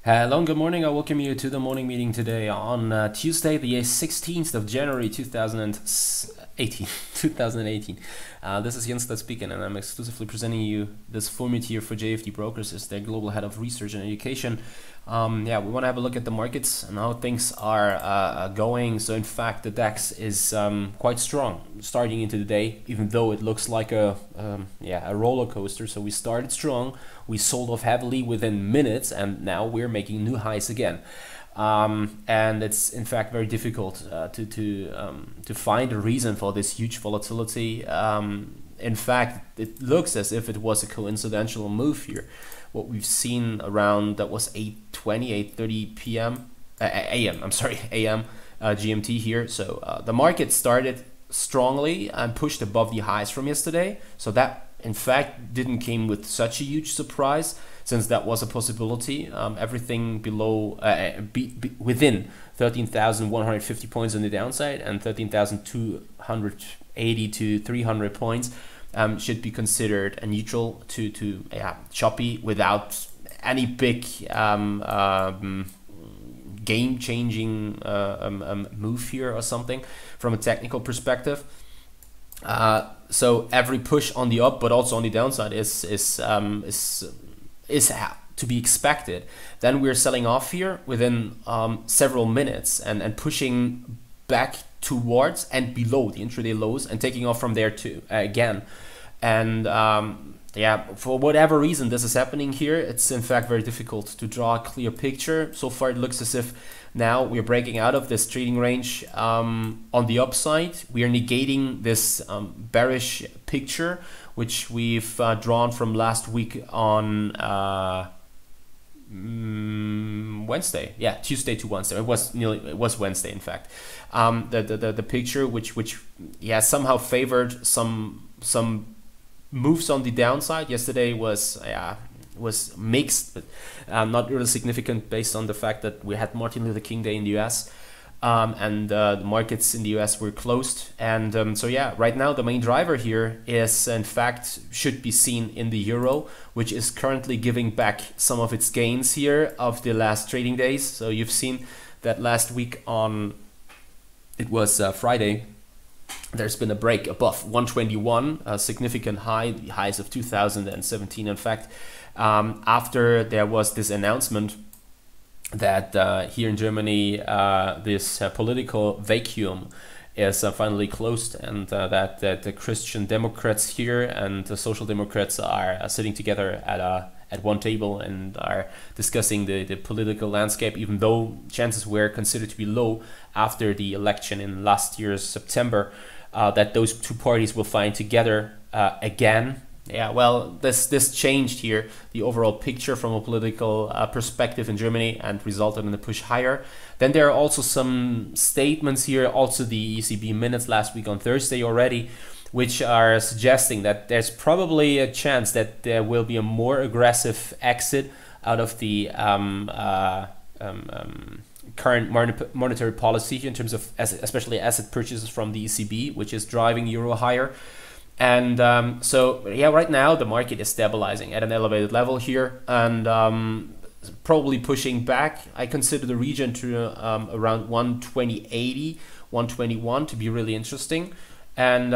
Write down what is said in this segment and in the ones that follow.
Hello and good morning. I welcome you to the morning meeting today on Tuesday, the 16th of January 2018. 2018. This is Jens speaking, and I'm exclusively presenting you this format here for JFD Brokers as their global head of research and education. We want to have a look at the markets and how things are going. So in fact, the DAX is quite strong starting into the day, even though it looks like a roller coaster. So we started strong, we sold off heavily within minutes, and now we're making new highs again. And it's in fact very difficult to find a reason for this huge volatility. In fact, it looks as if it was a coincidental move here. What we've seen around, that was 8:30 p.m. AM. I'm sorry, AM GMT here. So the market started strongly and pushed above the highs from yesterday. So that in fact didn't came with such a huge surprise, since that was a possibility. Everything below, within 13,150 points on the downside and 13,280 to 300 points should be considered a neutral to choppy without any big game-changing move here or something from a technical perspective. So every push on the up, but also on the downside, is to be expected. Then we're selling off here within several minutes and pushing back towards and below the intraday lows and taking off from there too again. And for whatever reason this is happening here, it's in fact very difficult to draw a clear picture. So far it looks as if now we're breaking out of this trading range on the upside. We are negating this bearish picture which we've drawn from last week on Wednesday. Tuesday to Wednesday. It was Wednesday in fact. The picture which somehow favored some moves on the downside. Yesterday was mixed, but not really significant based on the fact that we had Martin Luther King Day in the US. And the markets in the US were closed, and right now the main driver here is in fact should be seen in the euro, which is currently giving back some of its gains here of the last trading days. So you've seen that last week on, it was Friday, there's been a break above 121, a significant high, the highs of 2017 in fact, after there was this announcement that here in Germany this political vacuum is finally closed, and that the Christian Democrats here and the Social Democrats are sitting together at one table and are discussing the political landscape, even though chances were considered to be low after the election in last year's September, that those two parties will find together again. This changed here the overall picture from a political perspective in Germany and resulted in a push higher. Then there are also some statements here, also the ECB minutes last week on Thursday already, which are suggesting that there's probably a chance that there will be a more aggressive exit out of the current monetary policy in terms of especially asset purchases from the ECB, which is driving euro higher. And right now the market is stabilizing at an elevated level here, and probably pushing back. I consider the region to around 120.80, 121 to be really interesting. And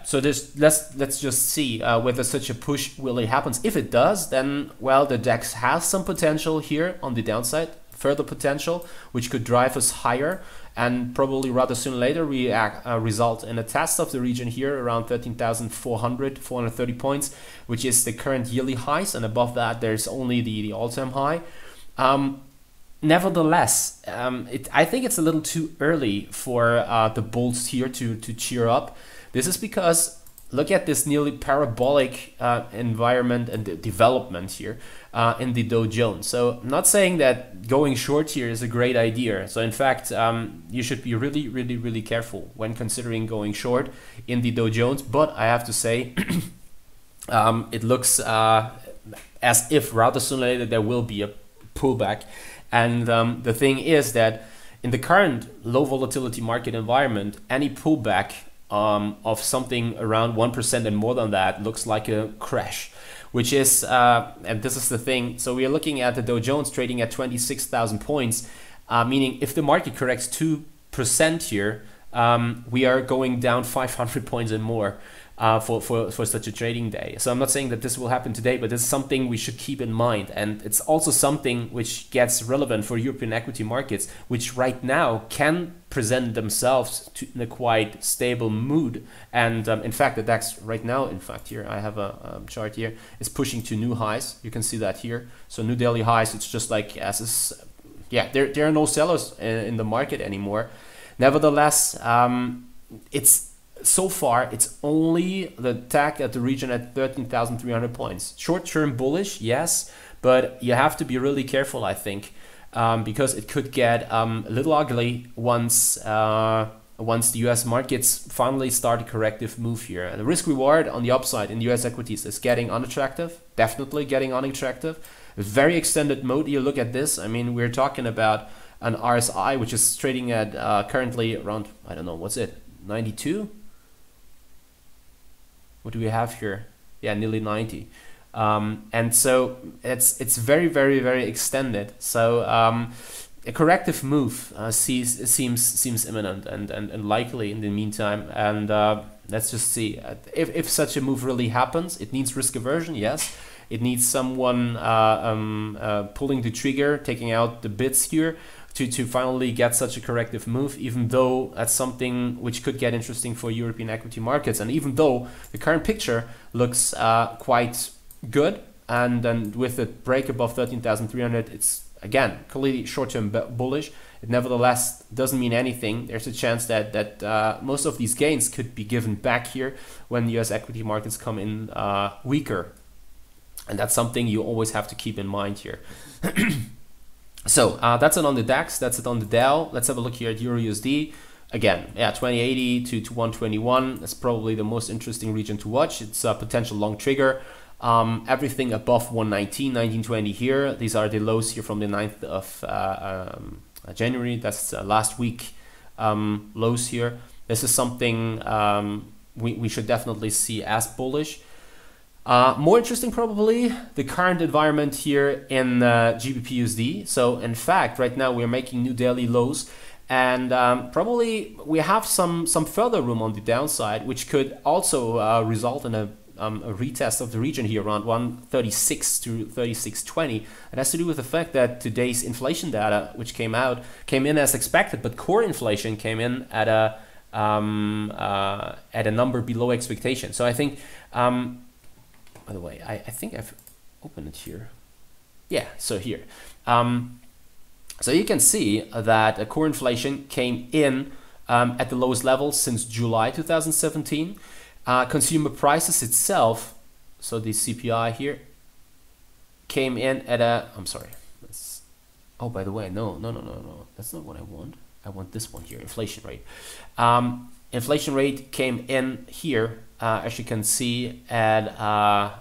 so let's just see whether such a push really happens. If it does, then the DAX has some potential here on the downside, further potential, which could drive us higher, and probably rather soon later we result in a test of the region here around 13,430 points, which is the current yearly highs, and above that there's only the all-time high. Nevertheless, I think it's a little too early for the bulls here to cheer up. This is because look at this nearly parabolic environment and development here in the Dow Jones. So I'm not saying that going short here is a great idea. So in fact, you should be really careful when considering going short in the Dow Jones. But I have to say, it looks as if rather sooner or later there will be a pullback. And the thing is that in the current low volatility market environment, any pullback of something around 1% and more than that looks like a crash, which is, and this is the thing, so we are looking at the Dow Jones trading at 26,000 points, meaning if the market corrects 2% here, we are going down 500 points and more for such a trading day. So I'm not saying that this will happen today, but it's something we should keep in mind. And it's also something which gets relevant for European equity markets, which right now can present themselves in a quite stable mood. And in fact, the DAX right now, in fact, here I have a chart here, is pushing to new highs. You can see that here. So new daily highs, it's just like as is, yeah, there are no sellers in the market anymore. Nevertheless, it's so far it's only the tag at the region at 13,300 points. Short-term bullish, yes, but you have to be really careful, I think, because it could get a little ugly once the U.S. markets finally start a corrective move here. And the risk-reward on the upside in U.S. equities is getting unattractive, definitely getting unattractive. A very extended mode. You look at this. I mean, we're talking about an RSI which is trading at currently around, I don't know, what's it, 92? What do we have here? Yeah, nearly 90. And so it's very, very, very extended. So a corrective move seems imminent and likely in the meantime. And let's just see. If such a move really happens, it needs risk aversion, yes. It needs someone pulling the trigger, taking out the bids here to finally get such a corrective move, even though that's something which could get interesting for European equity markets. And even though the current picture looks quite good, and then with the break above 13,300, it's again completely short-term bullish. It nevertheless doesn't mean anything. There's a chance that most of these gains could be given back here when the US equity markets come in weaker. And that's something you always have to keep in mind here. So that's it on the DAX, that's it on the Dow. Let's have a look here at Euro USD. Again, yeah, 2080 to 121. That's probably the most interesting region to watch. It's a potential long trigger. Everything above 119, 1920 here. These are the lows here from the 9th of January. That's last week lows here. This is something we should definitely see as bullish. More interesting probably the current environment here in GBP USD. So in fact, right now we're making new daily lows, and probably we have some further room on the downside, which could also result in a retest of the region here around 136 to 36.20. It has to do with the fact that today's inflation data, which came in as expected, but core inflation came in at a number below expectation. So I think. By the way, I think I've opened it here. Yeah, so here. So you can see that core inflation came in at the lowest level since July 2017. Consumer prices itself, so the CPI here, came in at a, I'm sorry. Oh, by the way, no. That's not what I want. I want this one here, inflation rate. Inflation rate came in here, as you can see, at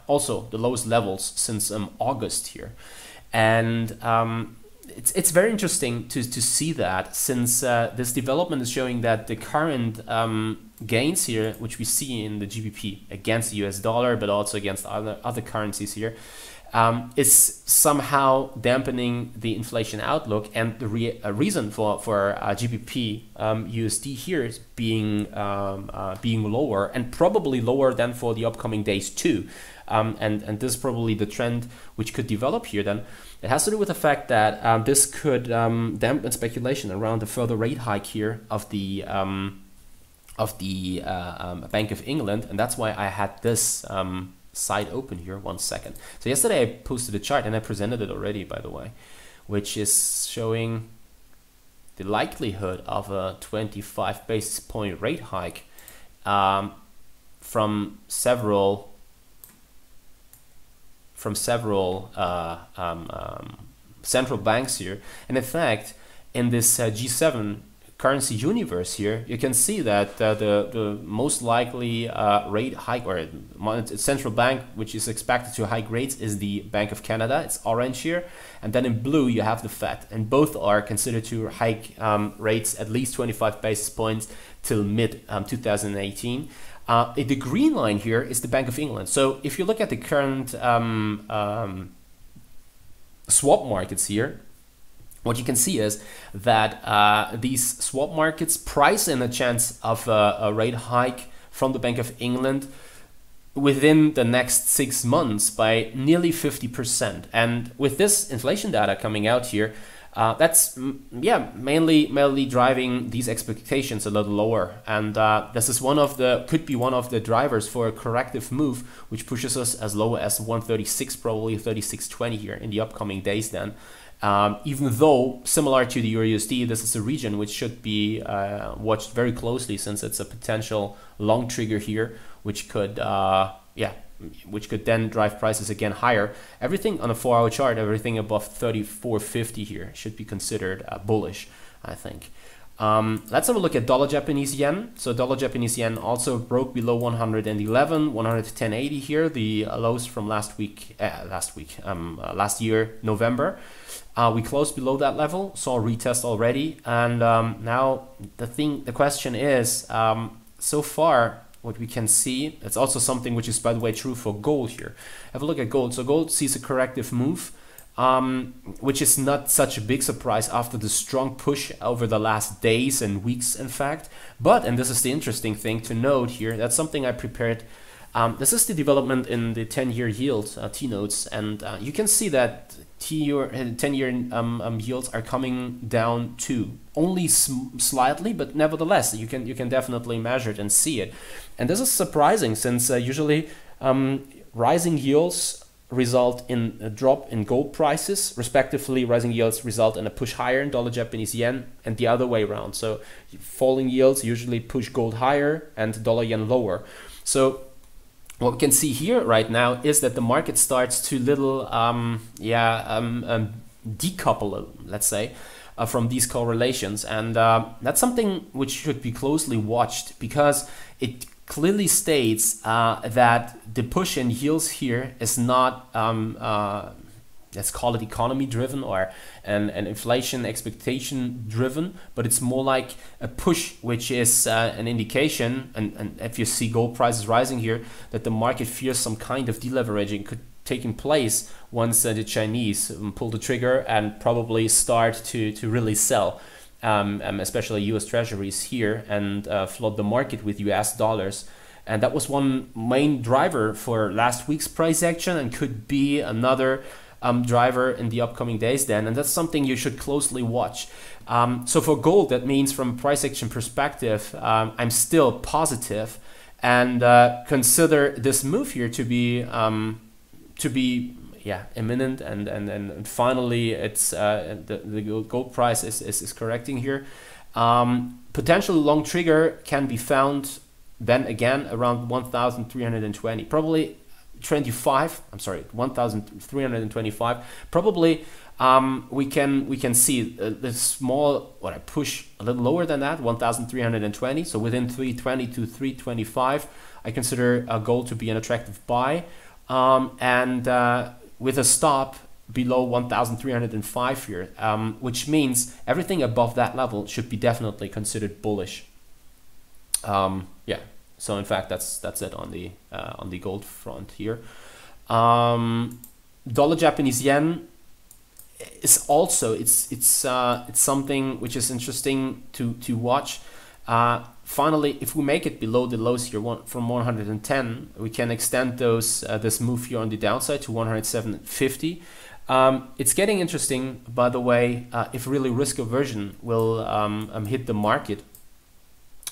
also the lowest levels since August here. And it's very interesting to see that, since this development is showing that the current gains here, which we see in the GBP against the US dollar, but also against other currencies here, is somehow dampening the inflation outlook, and the reason for GBP USD here is being lower, and probably lower than for the upcoming days too. And this is probably the trend which could develop here. Then it has to do with the fact that this could dampen speculation around the further rate hike here of the Bank of England, and that's why I had this side open here. 1 second. So yesterday I posted a chart, and I presented it already, by the way, which is showing the likelihood of a 25 basis point rate hike from several central banks here. And in fact, in this G7 currency universe here, you can see that the most likely rate hike, or central bank which is expected to hike rates, is the Bank of Canada. It's orange here, and then in blue you have the Fed, and both are considered to hike rates at least 25 basis points till mid 2018. The green line here is the Bank of England. So if you look at the current swap markets here, what you can see is that these swap markets price in a chance of a rate hike from the Bank of England within the next 6 months by nearly 50%. And with this inflation data coming out here, that's mainly driving these expectations a little lower, and this is could be one of the drivers for a corrective move, which pushes us as low as 136, probably 36.20 here in the upcoming days. Then, even though similar to the Euro USD, this is a region which should be watched very closely, since it's a potential long trigger here, which could which could then drive prices again higher. Everything on a 4-hour chart, everything above 34.50 here should be considered bullish, I think. Let's have a look at dollar Japanese yen. So dollar Japanese yen also broke below 111, 110.80 here, the lows from last year, November. We closed below that level, saw a retest already, and now the question is, so far, what we can see, it's also something which is, by the way, true for gold here. Have a look at gold. So gold sees a corrective move, which is not such a big surprise after the strong push over the last days and weeks, in fact. But, and this is the interesting thing to note here, that's something I prepared. This is the development in the 10-year yield, T-notes, and you can see that 10-year yields are coming down too, only slightly, but nevertheless you can definitely measure it and see it. And this is surprising, since usually rising yields result in a drop in gold prices, respectively rising yields result in a push higher in dollar Japanese yen, and the other way around. So falling yields usually push gold higher and dollar yen lower. So what we can see here right now is that the market starts to decouple, let's say, from these correlations, and that's something which should be closely watched, because it clearly states that the push in yields here is not let's call it economy driven or an inflation expectation driven, but it's more like a push, which is an indication, and if you see gold prices rising here, that the market fears some kind of deleveraging could taking place once the Chinese pull the trigger and probably start to really sell, especially US treasuries here, and flood the market with US dollars. And that was one main driver for last week's price action, and could be another driver in the upcoming days then, and that's something you should closely watch. So for gold, that means from a price action perspective, I'm still positive, and consider this move here to be imminent, and finally it's the gold price is correcting here. Potential long trigger can be found then again around 1,320, probably 1,325. Probably we can see the small, I push a little lower than that, 1,320. So within 320 to 325, I consider gold to be an attractive buy, and with a stop below 1,305 here, which means everything above that level should be definitely considered bullish. So in fact, that's it on the gold front here. Dollar Japanese yen is also it's something which is interesting to watch. Finally, if we make it below the lows here from 110, we can extend this move here on the downside to 107.50. It's getting interesting, by the way, if really risk aversion will hit the market.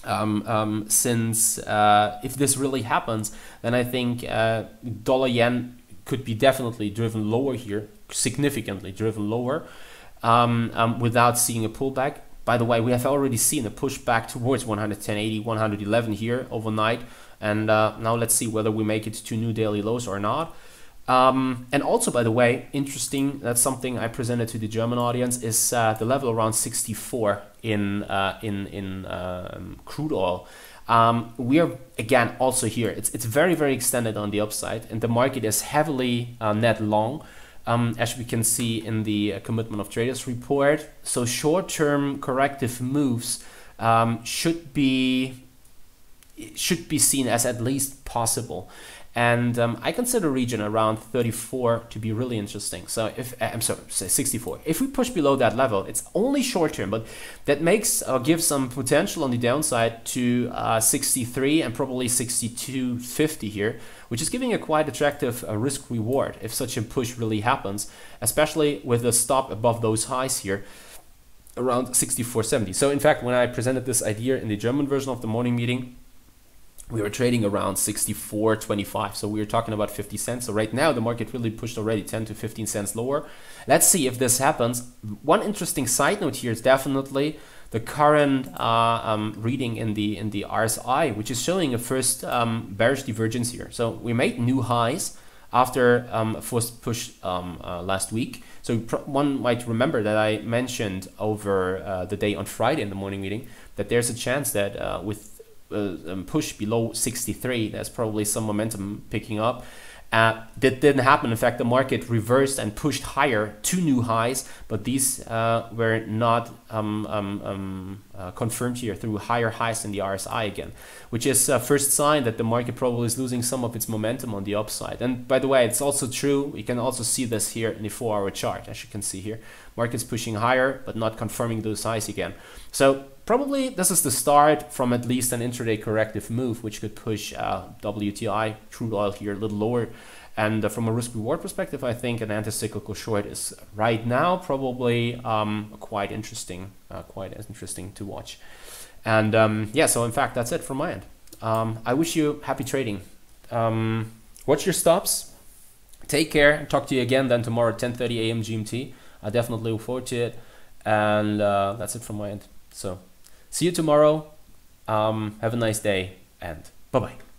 Since if this really happens, then I think dollar yen could be definitely driven lower here, significantly driven lower, without seeing a pullback. By the way, we have already seen a pushback towards 110.80, 111 here overnight, and now let's see whether we make it to new daily lows or not. And also, by the way, interesting, that's something I presented to the German audience, is the level around 64 in crude oil. We are again also here. It's very, very extended on the upside, and the market is heavily net long, as we can see in the commitment of traders report. So short-term corrective moves should be should be seen as at least possible. And I consider region around 34 to be really interesting. So if I'm sorry, say 64. If we push below that level, it's only short term, but that makes gives some potential on the downside to 63 and probably 62.50 here, which is giving a quite attractive risk reward if such a push really happens, especially with a stop above those highs here around 64.70. So in fact, when I presented this idea in the German version of the morning meeting, we were trading around 64.25, so we were talking about 50 cents. So right now the market really pushed already 10 to 15 cents lower. Let's see if this happens. One interesting side note here is definitely the current reading in the RSI, which is showing a first bearish divergence here. So we made new highs after a first push last week. So one might remember that I mentioned over the day on Friday in the morning meeting that there's a chance that with push below 63, there's probably some momentum picking up. That didn't happen. In fact, the market reversed and pushed higher to new highs, but these were not confirmed here through higher highs in the RSI again, which is a first sign that the market probably is losing some of its momentum on the upside. And by the way, it's also true, you can also see this here in the 4-hour chart, as you can see here. Market's pushing higher, but not confirming those highs again. So probably this is the start from at least an intraday corrective move, which could push WTI, crude oil here a little lower. And from a risk reward perspective, I think an anti-cyclical short is right now probably quite interesting to watch. And yeah, so in fact, that's it from my end. I wish you happy trading. Watch your stops. Take care. Talk to you again then tomorrow at 10:30 a.m. GMT. I definitely look forward to it. And that's it from my end. So see you tomorrow. Have a nice day and bye-bye.